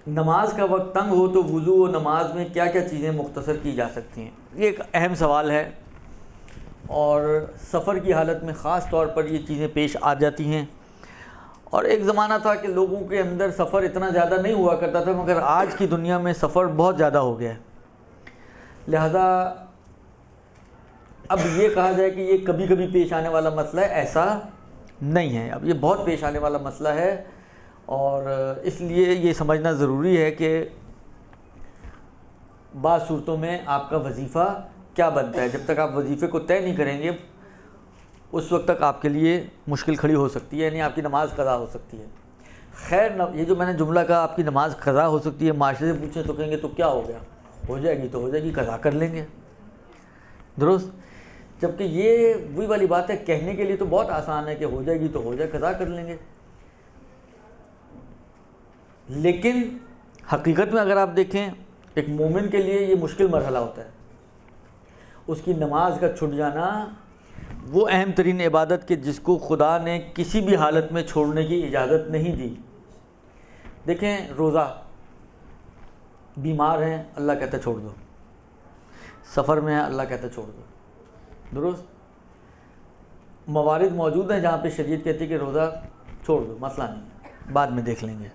نماز کا وقت تنگ ہو تو وضو و نماز میں کیا کیا چیزیں مختصر کی جا سکتی ہیں؟ یہ ایک اہم سوال ہے، اور سفر کی حالت میں خاص طور پر یہ چیزیں پیش آ جاتی ہیں۔ اور ایک زمانہ تھا کہ لوگوں کے اندر سفر اتنا زیادہ نہیں ہوا کرتا تھا، مگر آج کی دنیا میں سفر بہت زیادہ ہو گیا ہے، لہذا اب یہ کہا جائے کہ یہ کبھی کبھی پیش آنے والا مسئلہ ہے، ایسا نہیں ہے، اب یہ بہت پیش آنے والا مسئلہ ہے۔ اور اس لیے یہ سمجھنا ضروری ہے کہ بعض صورتوں میں آپ کا وظیفہ کیا بنتا ہے۔ جب تک آپ وظیفے کو طے نہیں کریں گے اس وقت تک آپ کے لیے مشکل کھڑی ہو سکتی ہے، یعنی آپ کی نماز قضا ہو سکتی ہے۔ خیر، یہ جو میں نے جملہ کہا آپ کی نماز قضا ہو سکتی ہے، معاشرے سے پوچھیں تو کہیں گے تو کیا ہو گیا، ہو جائے گی تو ہو جائے گی، قضا کر لیں گے، درست؟ جبکہ یہ وہی والی بات ہے، کہنے کے لیے تو بہت آسان ہے کہ ہو جائے گی تو ہو جائے، قضا کر لیں گے، لیکن حقیقت میں اگر آپ دیکھیں ایک مومن کے لیے یہ مشکل مرحلہ ہوتا ہے۔ اس کی نماز کا چھٹ جانا وہ اہم ترین عبادت کہ جس کو خدا نے کسی بھی حالت میں چھوڑنے کی اجازت نہیں دی۔ دیکھیں، روزہ، بیمار ہیں اللہ کہتا ہے چھوڑ دو، سفر میں ہے اللہ کہتا ہے چھوڑ دو، درست؟ موارد موجود ہیں جہاں پہ شریعت کہتی ہے کہ روزہ چھوڑ دو، مسئلہ نہیں، بعد میں دیکھ لیں گے۔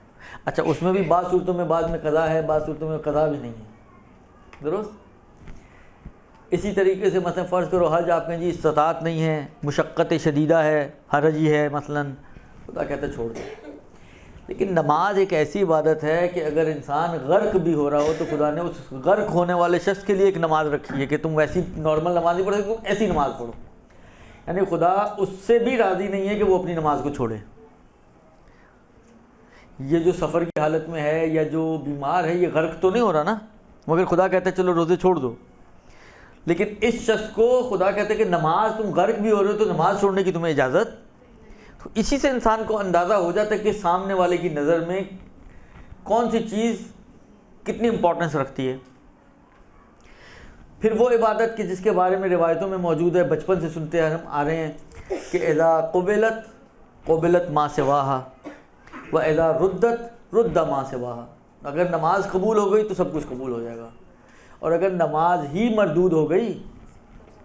اچھا، اس میں بھی بعض صورتوں میں بعض میں قضا ہے، بعض صورتوں میں قضا بھی نہیں ہے، درست؟ اسی طریقے سے مثلا فرض کرو حج آپ میں جی استطاعت نہیں ہے، مشقت شدیدہ ہے، حرجی ہے مثلا، خدا کہتا ہے چھوڑ دو۔ لیکن نماز ایک ایسی عبادت ہے کہ اگر انسان غرق بھی ہو رہا ہو تو خدا نے اس غرق ہونے والے شخص کے لیے ایک نماز رکھی ہے کہ تم ویسی نارمل نماز نہیں پڑھو، تم ایسی نماز پڑھو، یعنی خدا اس سے بھی راضی نہیں ہے کہ وہ اپنی نماز کو چھوڑے۔ یہ جو سفر کی حالت میں ہے یا جو بیمار ہے یہ غرق تو نہیں ہو رہا نا، مگر خدا کہتا ہے چلو روزے چھوڑ دو۔ لیکن اس شخص کو خدا کہتا ہے کہ نماز، تم غرق بھی ہو رہے ہو تو نماز چھوڑنے کی تمہیں اجازت۔ تو اسی سے انسان کو اندازہ ہو جاتا ہے کہ سامنے والے کی نظر میں کون سی چیز کتنی امپورٹنس رکھتی ہے۔ پھر وہ عبادت کہ جس کے بارے میں روایتوں میں موجود ہے، بچپن سے سنتے ہم آ رہے ہیں کہ اذا قبلت ما سواہا و اذا رد ما سواہا، اگر نماز قبول ہو گئی تو سب کچھ قبول ہو جائے گا، اور اگر نماز ہی مردود ہو گئی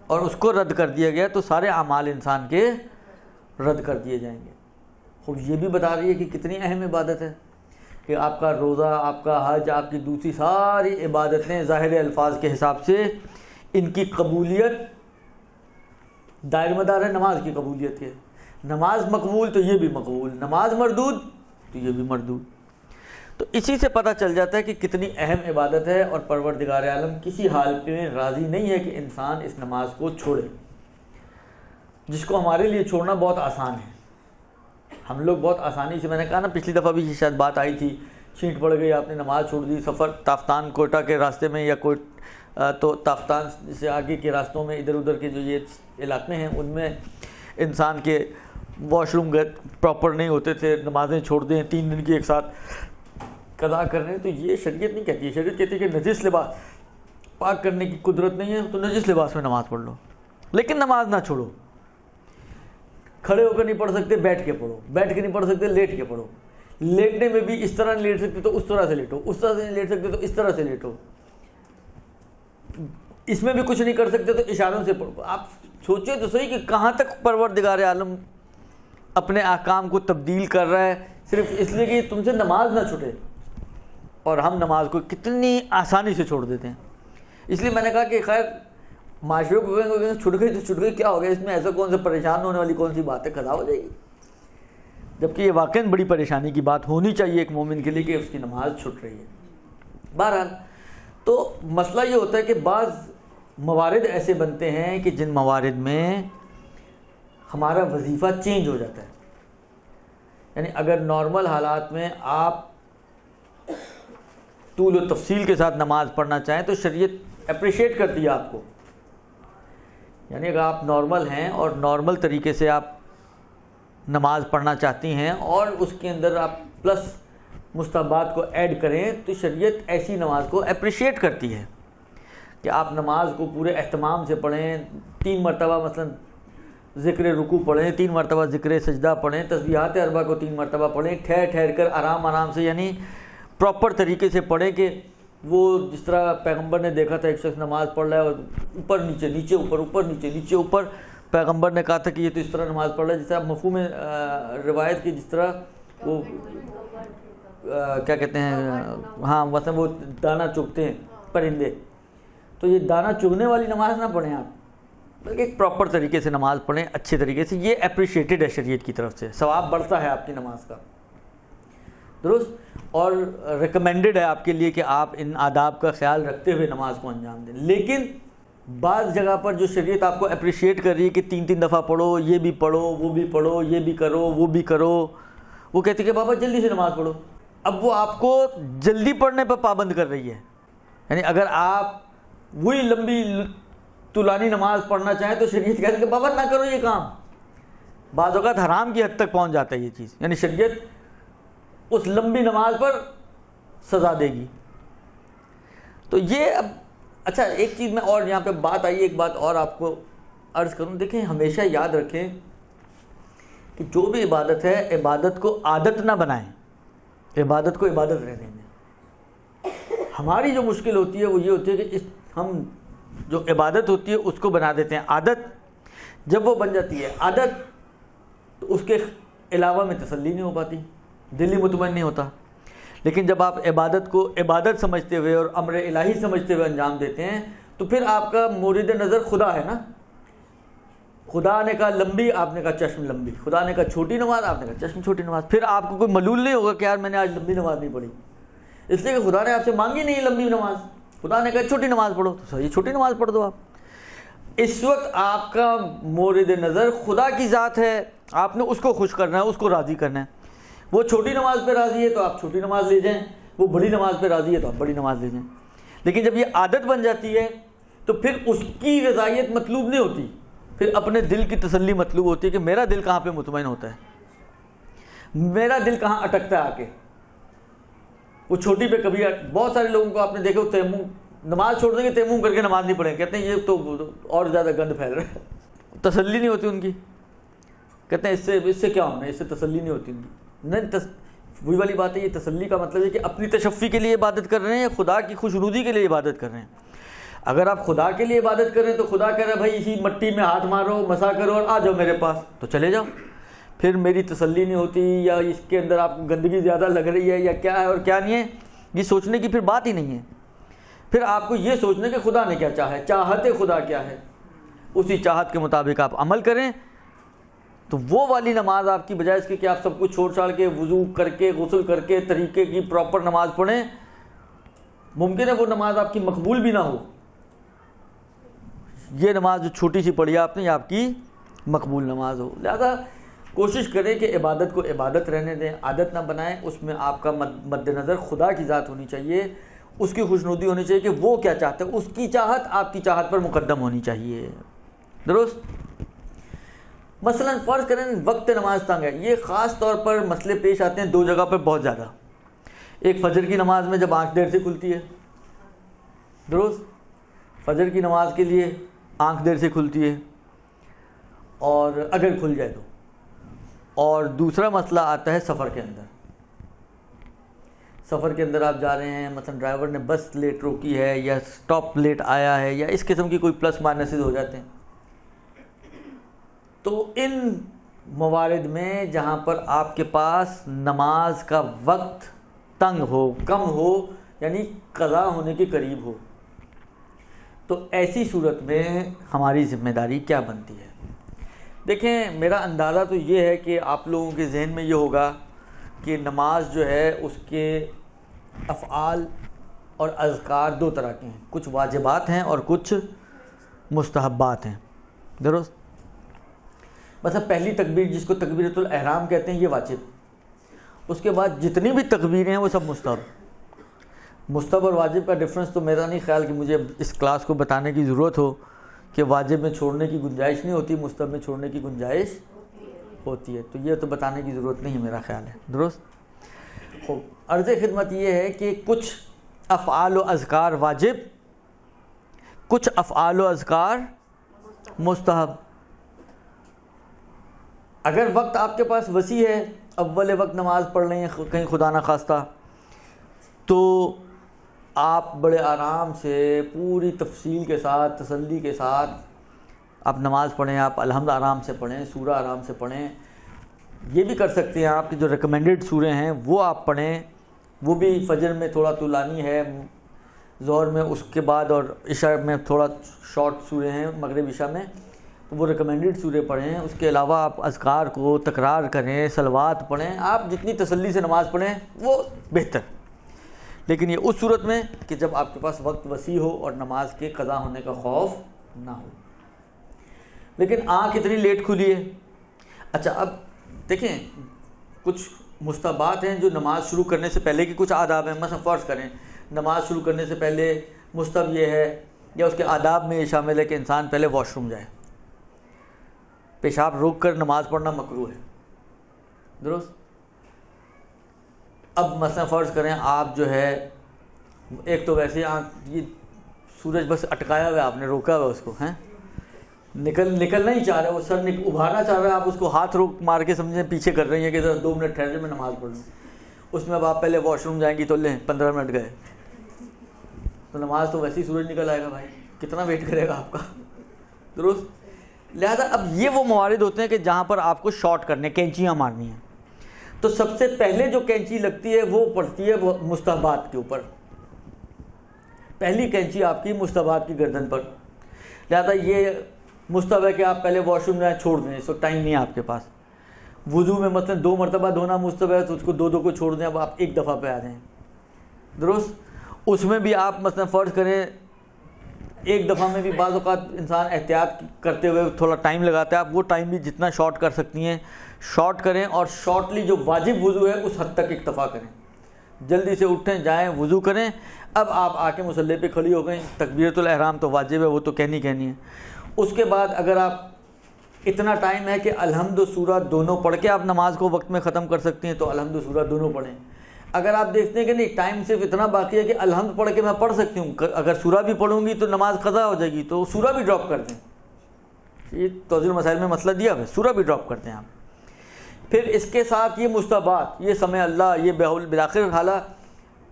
اور اس کو رد کر دیا گیا تو سارے اعمال انسان کے رد کر دیے جائیں گے۔ خوب یہ بھی بتا رہی ہے کہ کتنی اہم عبادت ہے کہ آپ کا روزہ، آپ کا حج، آپ کی دوسری ساری عبادتیں ظاہر الفاظ کے حساب سے ان کی قبولیت دائر مدار ہے نماز کی قبولیت ہے۔ نماز مقبول تو یہ بھی مقبول، نماز مردود تو یہ بھی مردود۔ تو اسی سے پتہ چل جاتا ہے کہ کتنی اہم عبادت ہے، اور پروردگار عالم کسی حال میں راضی نہیں ہے کہ انسان اس نماز کو چھوڑے، جس کو ہمارے لیے چھوڑنا بہت آسان ہے۔ ہم لوگ بہت آسانی سے، میں نے کہا نا پچھلی دفعہ بھی شاید بات آئی تھی، چھینٹ پڑ گئی، آپ نے نماز چھوڑ دی، سفر تافتان کوئٹہ کے راستے میں یا تو تافتان سے آگے کے راستوں میں ادھر ادھر کے جو یہ علاقے ہیں ان میں انسان کے واش روم پراپر نہیں ہوتے تھے، نمازیں چھوڑ دیں 3 دن کی ایک ساتھ قضا کر رہے ہیں، تو یہ شریعت نہیں کہتی ہے۔ شریعت کہتی ہے کہ نجس لباس پاک کرنے کی قدرت نہیں ہے تو نجس لباس میں نماز پڑھ لو، لیکن نماز نہ چھوڑو۔ کھڑے ہو کر نہیں پڑھ سکتے بیٹھ کے پڑھو، بیٹھ کے نہیں پڑھ سکتے لیٹ کے پڑھو، لیٹنے میں بھی اس طرح نہیں لیٹ سکتے تو اس طرح سے لیٹو، اس طرح سے نہیں لیٹ سکتے تو اس طرح سے لیٹو، اس میں بھی کچھ نہیں کر سکتے تو اشاروں سے پڑھو۔ آپ سوچیں تو صحیح کہ کہاں تک پروردگار عالم اپنے احکام کو تبدیل کر رہا ہے صرف اس لیے کہ تم سے نماز نہ چھوٹے، اور ہم نماز کو کتنی آسانی سے چھوڑ دیتے ہیں۔ اس لیے میں نے کہا کہ خیر معاشرے کو چھٹ گئی تو چھٹ گئی، کیا ہو گیا اس میں، ایسا کون سا پریشان ہونے والی کون سی بات ہے، قضا ہو جائے گی، جبکہ یہ واقعاً بڑی پریشانی کی بات ہونی چاہیے ایک مومن کے لیے کہ اس کی نماز چھٹ رہی ہے۔ بہرحال تو مسئلہ یہ ہوتا ہے کہ بعض موارد ایسے بنتے ہیں کہ جن موارد میں ہمارا وظیفہ چینج ہو جاتا ہے، یعنی اگر نارمل حالات میں آپ طول و تفصیل کے ساتھ نماز پڑھنا چاہیں تو شریعت اپریشیٹ کرتی ہے آپ کو، یعنی اگر آپ نارمل ہیں اور نارمل طریقے سے آپ نماز پڑھنا چاہتی ہیں اور اس کے اندر آپ پلس مستحبات کو ایڈ کریں تو شریعت ایسی نماز کو اپریشیٹ کرتی ہے کہ آپ نماز کو پورے اہتمام سے پڑھیں، 3 مرتبہ مثلا ذکر رکوع پڑھیں، 3 مرتبہ ذکر سجدہ پڑھیں، تسبیحات 4 کو 3 مرتبہ پڑھیں، ٹھہر ٹھہر کر آرام آرام سے، یعنی پراپر طریقے سے پڑھیں کہ وہ جس طرح پیغمبر نے دیکھا تھا ایک شخص نماز پڑھ رہا ہے اور اوپر نیچے نیچے اوپر اوپر نیچے نیچے اوپر، پیغمبر نے کہا تھا کہ یہ تو اس طرح نماز پڑھ رہا ہے، جس طرح مفہوم روایت کی جس طرح وہ کیا کہتے ہیں، ہاں مثلا وہ دانہ چگتے ہیں پرندے، تو یہ دانہ چگنے والی نماز نہ پڑھیں آپ، بلکہ ایک پراپر طریقے سے نماز پڑھیں اچھے طریقے سے. یہ اپریشیٹڈ ہے شریعت کی طرف سے، ثواب بڑھتا ہے آپ کی نماز کا، درست، اور ریکمینڈڈ ہے آپ کے لیے کہ آپ ان آداب کا خیال رکھتے ہوئے نماز کو انجام دیں. لیکن بعض جگہ پر جو شریعت آپ کو اپریشیٹ کر رہی ہے کہ 3 دفعہ پڑھو، یہ بھی پڑھو وہ بھی پڑھو، یہ بھی کرو وہ بھی کرو، وہ کہتے ہیں کہ بابا جلدی سے نماز پڑھو. اب وہ آپ کو جلدی پڑھنے پر پابند کر رہی ہے. یعنی اگر آپ وہی لمبی طولانی نماز پڑھنا چاہیں تو شریعت کہتے ہیں کہ بابا نہ کرو یہ کام. بعض اوقات حرام کی حد تک پہنچ جاتا ہے یہ چیز، یعنی شریعت اس لمبی نماز پر سزا دے گی. تو یہ اب اچھا ایک چیز میں اور یہاں پہ بات آئی، ایک بات اور آپ کو عرض کروں. دیکھیں ہمیشہ یاد رکھیں کہ جو بھی عبادت ہے عبادت کو عادت نہ بنائیں، عبادت کو عبادت رہنے دیں. ہماری جو مشکل ہوتی ہے وہ یہ ہوتی ہے کہ ہم جو عبادت ہوتی ہے اس کو بنا دیتے ہیں عادت. جب وہ بن جاتی ہے عادت تو اس کے علاوہ میں تسلی نہیں ہو پاتی، دل ہی مطمئن نہیں ہوتا. لیکن جب آپ عبادت کو عبادت سمجھتے ہوئے اور امر الہی سمجھتے ہوئے انجام دیتے ہیں تو پھر آپ کا مورد نظر خدا ہے نا. خدا نے کہا لمبی، آپ نے کہا چشم لمبی. خدا نے کہا چھوٹی نماز، آپ نے کہا چشم چھوٹی نماز. پھر آپ کو کوئی ملول نہیں ہوگا کہ یار میں نے آج لمبی نماز نہیں پڑھی، اس لیے کہ خدا نے آپ سے مانگی نہیں لمبی نماز. خدا نے کہا چھوٹی نماز پڑھو تو صحیح چھوٹی نماز پڑھ دو آپ. اس وقت آپ کا مورد نظر خدا کی ذات ہے، آپ نے اس کو خوش کرنا ہے، اس کو راضی کرنا ہے. وہ چھوٹی نماز پہ راضی ہے تو آپ چھوٹی نماز لے جائیں، وہ بڑی نماز پہ راضی ہے تو آپ بڑی نماز لے جائیں. لیکن جب یہ عادت بن جاتی ہے تو پھر اس کی رضائیت مطلوب نہیں ہوتی، پھر اپنے دل کی تسلی مطلوب ہوتی ہے کہ میرا دل کہاں پہ مطمئن ہوتا ہے، میرا دل کہاں اٹکتا ہے آ کے. وہ چھوٹی پہ کبھی بہت سارے لوگوں کو آپ نے دیکھا تیمم، نماز چھوڑ دیں گے تیمم کر کے نماز نہیں پڑھیں، کہتے ہیں یہ تو اور زیادہ گند پھیل رہا ہے. تسلی نہیں ہوتی ان کی، کہتے ہیں اس سے کیا ہونا ہے، اس سے تسلی نہیں ہوتی ان کی. نہیں، وہی والی بات ہے. یہ تسلی کا مطلب ہے کہ اپنی تشفی کے لیے عبادت کر رہے ہیں یا خدا کی خوشنودی کے لیے عبادت کر رہے ہیں. اگر آپ خدا کے لیے عبادت کریں تو خدا کہہ رہا ہے بھائی اسی مٹی میں ہاتھ مارو، مسا کرو اور آ جاؤ میرے پاس، تو چلے جاؤ. پھر میری تسلی نہیں ہوتی یا اس کے اندر آپ کو گندگی زیادہ لگ رہی ہے یا کیا ہے اور کیا نہیں ہے، یہ سوچنے کی پھر بات ہی نہیں ہے. پھر آپ کو یہ سوچنا کہ خدا نے کیا چاہا ہے، چاہت خدا کیا ہے، اسی چاہت کے مطابق آپ عمل کریں. تو وہ والی نماز آپ کی بجائے اس کے کہ آپ سب کچھ چھوڑ چھاڑ کے وضو کر کے غسل کر کے طریقے کی پراپر نماز پڑھیں، ممکن ہے وہ نماز آپ کی مقبول بھی نہ ہو. یہ نماز جو چھوٹی سی پڑھی آپ نے یہ آپ کی مقبول نماز ہو. لہذا کوشش کریں کہ عبادت کو عبادت رہنے دیں، عادت نہ بنائیں. اس میں آپ کا مد نظر خدا کی ذات ہونی چاہیے، اس کی خوشنودی ہونی چاہیے کہ وہ کیا چاہتا ہے، اس کی چاہت آپ کی چاہت پر مقدم ہونی چاہیے. درست. مثلا فرض کریں وقت نماز تنگ ہے. یہ خاص طور پر مسئلے پیش آتے ہیں 2 جگہ پر بہت زیادہ. ایک فجر کی نماز میں جب آنکھ دیر سے کھلتی ہے، درست، فجر کی نماز کے لیے آنکھ دیر سے کھلتی ہے اور اگر کھل جائے تو. اور دوسرا مسئلہ آتا ہے سفر کے اندر. سفر کے اندر آپ جا رہے ہیں، مثلا ڈرائیور نے بس لیٹ روکی ہے یا سٹاپ لیٹ آیا ہے یا اس قسم کی کوئی پلس مائنسز ہو جاتے ہیں. تو ان موارد میں جہاں پر آپ کے پاس نماز کا وقت تنگ ہو، کم ہو، یعنی قضا ہونے کے قریب ہو، تو ایسی صورت میں ہماری ذمہ داری کیا بنتی ہے؟ دیکھیں میرا اندازہ تو یہ ہے کہ آپ لوگوں کے ذہن میں یہ ہوگا کہ نماز جو ہے اس کے افعال اور اذکار 2 طرح کے ہیں، کچھ واجبات ہیں اور کچھ مستحبات ہیں. درست. مثلا پہلی تکبیر جس کو تکبیرۃ الاحرام کہتے ہیں یہ واجب. اس کے بعد جتنی بھی تکبیریں ہیں وہ سب مستحب. مستحب اور واجب کا ڈفرنس تو میرا نہیں خیال کہ مجھے اس کلاس کو بتانے کی ضرورت ہو کہ واجب میں چھوڑنے کی گنجائش نہیں ہوتی، مستحب میں چھوڑنے کی گنجائش ہوتی ہے. تو یہ تو بتانے کی ضرورت نہیں میرا خیال ہے. درست. خوب. عرض خدمت یہ ہے کہ کچھ افعال و اذکار واجب، کچھ افعال و اذکار مستحب. اگر وقت آپ کے پاس وسیع ہے، اول وقت نماز پڑھ لیں کہیں خدا نہ خواستہ، تو آپ بڑے آرام سے پوری تفصیل کے ساتھ تسلی کے ساتھ آپ نماز پڑھیں. آپ الحمد آرام سے پڑھیں, سورہ آرام سے پڑھیں. یہ بھی کر سکتے ہیں آپ کی جو ریکمینڈڈ سورے ہیں وہ آپ پڑھیں, وہ بھی فجر میں تھوڑا طولانی ہے, ظہر میں اس کے بعد, اور عشاء میں تھوڑا شارٹ سورے ہیں, مغرب عشاء میں, تو وہ ریکمینڈڈ سورے پڑھیں. اس کے علاوہ آپ اذکار کو تکرار کریں, صلوات پڑھیں. آپ جتنی تسلی سے نماز پڑھیں وہ بہتر. لیکن یہ اس صورت میں کہ جب آپ کے پاس وقت وسیع ہو اور نماز کے قضا ہونے کا خوف نہ ہو. لیکن آنکھ اتنی لیٹ کھلی ہے. اچھا اب دیکھیں, کچھ مستحبات ہیں جو نماز شروع کرنے سے پہلے کے کچھ آداب ہیں. مثلا فرض کریں نماز شروع کرنے سے پہلے مستحب یہ ہے, یا اس کے آداب میں یہ شامل ہے کہ انسان پہلے واش روم جائے. پیشاب روک کر نماز پڑھنا مکروہ ہے, درست. اب مثلا فرض کریں آپ جو ہے, ایک تو ویسے یہ سورج بس اٹکایا ہوا ہے, آپ نے روکا ہوا اس کو, ہیں نکلنا ہی چاہ رہا ہے, وہ سر ابھارنا چاہ رہا ہے, آپ اس کو ہاتھ روک مار کے سمجھیں پیچھے کر رہی ہیں کہ 2 منٹ ٹھہر جائے میں نماز پڑھ لوں. اس میں اب آپ پہلے واش روم جائیں گی تو لیں 15 منٹ گئے, تو نماز تو ویسے ہی سورج نکل آئے گا بھائی, کتنا ویٹ کرے گا آپ کا, درست. لہذا اب یہ وہ موارد ہوتے ہیں کہ جہاں پر آپ کو شارٹ کرنے, کینچیاں مارنی ہیں. تو سب سے پہلے جو کینچی لگتی ہے وہ پڑتی ہے مستحبات کے اوپر. پہلی کینچی آپ کی مستحبات کی گردن پر. لہذا یہ مستحب ہے کہ آپ پہلے واش روم جائیں, چھوڑ دیں, اس وقت ٹائم نہیں ہے آپ کے پاس. وضو میں مثلا 2 مرتبہ دھونا مستحب ہے, تو اس کو 2 کو چھوڑ دیں, اب آپ 1 دفعہ پہ آ جائیں, درست. اس میں بھی آپ مثلا فرض کریں 1 دفعہ میں بھی بعض اوقات انسان احتیاط کرتے ہوئے تھوڑا ٹائم لگاتا ہے. آپ وہ ٹائم بھی جتنا شارٹ کر سکتی ہیں شارٹ کریں, اور شارٹلی جو واجب وضو ہے اس حد تک اکتفا کریں. جلدی سے اٹھیں, جائیں, وضو کریں. اب آپ آ کے مصلی پہ کھڑی ہو گئیں, تکبیرۃ الاحرام تو واجب ہے, وہ تو کہنی ہے. اس کے بعد اگر آپ اتنا ٹائم ہے کہ الحمد و سورہ دونوں پڑھ کے آپ نماز کو وقت میں ختم کر سکتی ہیں تو الحمد و سورہ دونوں پڑھیں. اگر آپ دیکھتے ہیں کہ نہیں ٹائم صرف اتنا باقی ہے کہ الحمد پڑھ کے میں پڑھ سکتی ہوں, اگر سورہ بھی پڑھوں گی تو نماز قضا ہو جائے گی, تو سورہ بھی ڈراپ کر دیں. یہ توضیح المسائل میں مسئلہ دیا ہے, سورہ بھی ڈراپ کرتے ہیں آپ. پھر اس کے ساتھ یہ مستحبات, یہ سمع اللہ, یہ بالآخر حالہ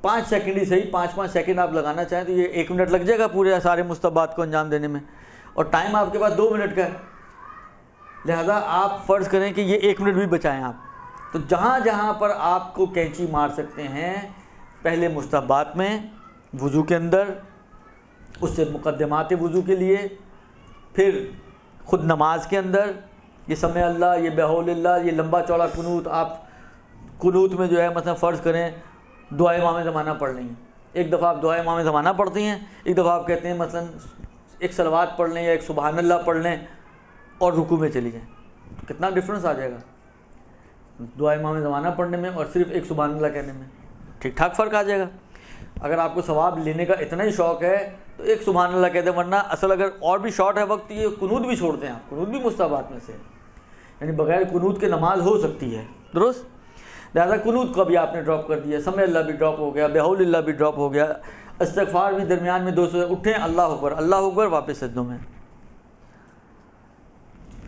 5 سیکنڈ ہی صحیح, 5 سیکنڈ آپ لگانا چاہیں تو یہ 1 منٹ لگ جائے گا پورے سارے مستحبات کو انجام دینے میں, اور ٹائم آپ کے پاس 2 منٹ کا ہے. لہذا آپ فرض کریں کہ یہ 1 منٹ بھی بچائیں آپ. تو جہاں جہاں پر آپ کو کینچی مار سکتے ہیں, پہلے مستحبات میں, وضو کے اندر, اس سے مقدمات وضو کے لیے, پھر خود نماز کے اندر یہ سمع اللہ, یہ بحول اللہ, یہ لمبا چوڑا قنوت. آپ قنوت میں جو ہے مثلا فرض کریں دعائے امام زمانہ پڑھ لیں, 1 دفعہ آپ دعائے امام زمانہ پڑھتی ہیں, 1 دفعہ آپ کہتے ہیں مثلا ایک صلوات پڑھ لیں یا ایک سبحان اللہ پڑھ لیں اور رکوع میں چلی جائیں. کتنا ڈفرینس آ جائے گا دعا امام زمانہ پڑھنے میں اور صرف ایک سبحان اللہ کہنے میں, ٹھیک ٹھاک فرق آ جائے گا. اگر آپ کو ثواب لینے کا اتنا ہی شوق ہے تو ایک سبحان اللہ کہتے ہیں, ورنہ اصل اگر اور بھی شارٹ ہے وقت, یہ قنوت بھی چھوڑتے ہیں آپ. قنوت بھی مستحبات میں سے, یعنی بغیر قنوت کے نماز ہو سکتی ہے, درست. لہذا قنوت کو بھی آپ نے ڈراپ کر دیا, سمع اللہ بھی ڈراپ ہو گیا, بحول اللہ بھی ڈراپ ہو گیا, استغفار بھی درمیان میں 200 اٹھیں, اللہ اکبر, واپس سجدوں میں.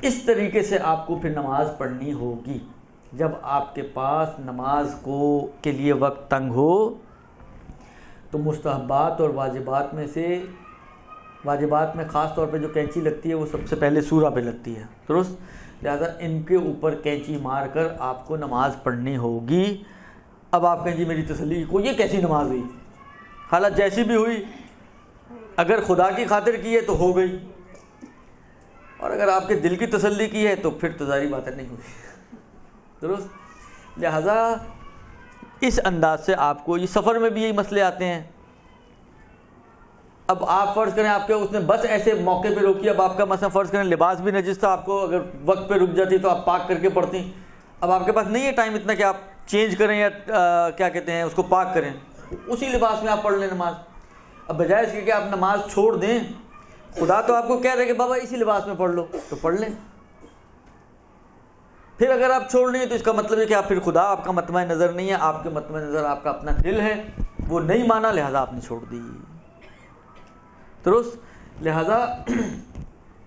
اس طریقے سے آپ کو پھر نماز پڑھنی ہوگی. جب آپ کے پاس نماز کے لیے وقت تنگ ہو تو مستحبات اور واجبات میں سے, واجبات میں خاص طور پہ جو کینچی لگتی ہے وہ سب سے پہلے سورہ پہ لگتی ہے, درست. لہذا ان کے اوپر کینچی مار کر آپ کو نماز پڑھنی ہوگی. اب آپ کہیں جی میری تسلی کو, یہ کیسی نماز ہوئی؟ حالت جیسی بھی ہوئی, اگر خدا کی خاطر کی ہے تو ہو گئی, اور اگر آپ کے دل کی تسلی کی ہے تو پھر تو ظاہری بات نہیں ہوئی, درست. لہذا اس انداز سے آپ کو, یہ سفر میں بھی یہی مسئلے آتے ہیں. اب آپ فرض کریں آپ کے اس نے بس ایسے موقع پہ روکی, اب آپ کا مثلا فرض کریں لباس بھی نجس تھا, آپ کو اگر وقت پہ رک جاتی تو آپ پاک کر کے پڑھتی. اب آپ کے پاس نہیں ہے ٹائم اتنا کہ آپ چینج کریں یا کیا کہتے ہیں اس کو پاک کریں, اسی لباس میں آپ پڑھ لیں نماز. اب بجائے اس کے کہ آپ نماز چھوڑ دیں, خدا تو آپ کو کہہ رہے کہ بابا اسی لباس میں پڑھ لو, تو پڑھ لیں. پھر اگر آپ چھوڑ لیں تو اس کا مطلب ہے کہ آپ پھر خدا آپ کا مطمع نظر نہیں ہے, آپ کے مطمع نظر آپ کا اپنا دل ہے, وہ نہیں مانا, لہذا آپ نے چھوڑ دی, درست. لہذا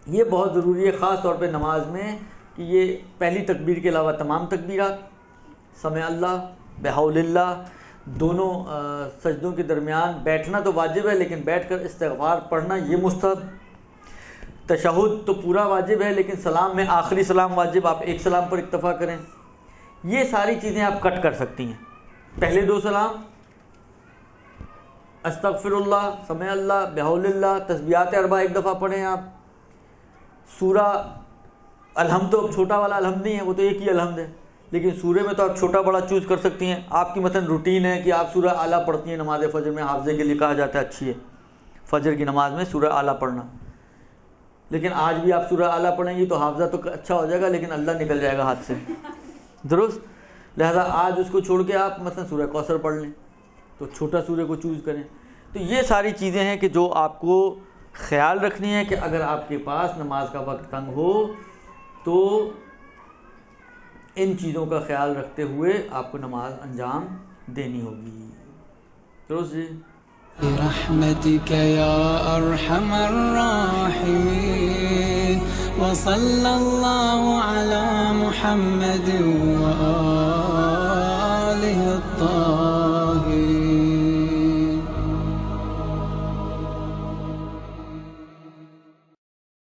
یہ بہت ضروری ہے خاص طور پہ نماز میں کہ یہ پہلی تکبیر کے علاوہ تمام تکبیرات, سمع اللہ, بحول اللہ, دونوں سجدوں کے درمیان بیٹھنا تو واجب ہے، لیکن بیٹھ کر استغفار پڑھنا یہ مستحب۔ تشہد تو پورا واجب ہے، لیکن سلام میں آخری سلام واجب، آپ ایک سلام پر اکتفا کریں۔ یہ ساری چیزیں آپ کٹ کر سکتی ہیں۔ پہلے 2 سلام استغفر اللہ، سمع اللہ، بحول اللہ، تسبیحات 4 ایک دفعہ پڑھیں آپ۔ سورہ الحمد تو چھوٹا والا الحمد نہیں ہے، وہ تو ایک ہی الحمد ہے، لیکن سورہ میں تو آپ چھوٹا بڑا چوز کر سکتی ہیں۔ آپ کی مثلا روٹین ہے کہ آپ سورہ اعلیٰ پڑھتی ہیں نماز فجر میں، حافظے کے لیے کہا جاتا ہے اچھی ہے فجر کی نماز میں سورہ اعلیٰ پڑھنا، لیکن آج بھی آپ سورہ اعلیٰ پڑھیں گی تو حافظہ تو اچھا ہو جائے گا، لیکن اللہ نکل جائے گا ہاتھ سے، درست؟ لہذا آج اس کو چھوڑ کے آپ مثلا سورہ کوثر پڑھ لیں، تو چھوٹا سورہ کو چوز کریں۔ تو یہ ساری چیزیں ہیں کہ جو آپ کو خیال رکھنی ہے کہ اگر آپ کے پاس نماز کا وقت تنگ ہو تو ان چیزوں کا خیال رکھتے ہوئے آپ کو نماز انجام دینی ہوگی، درست جی؟ برحمتك يا أرحم الراحمين وصلى الله على محمد وآله الطاهرين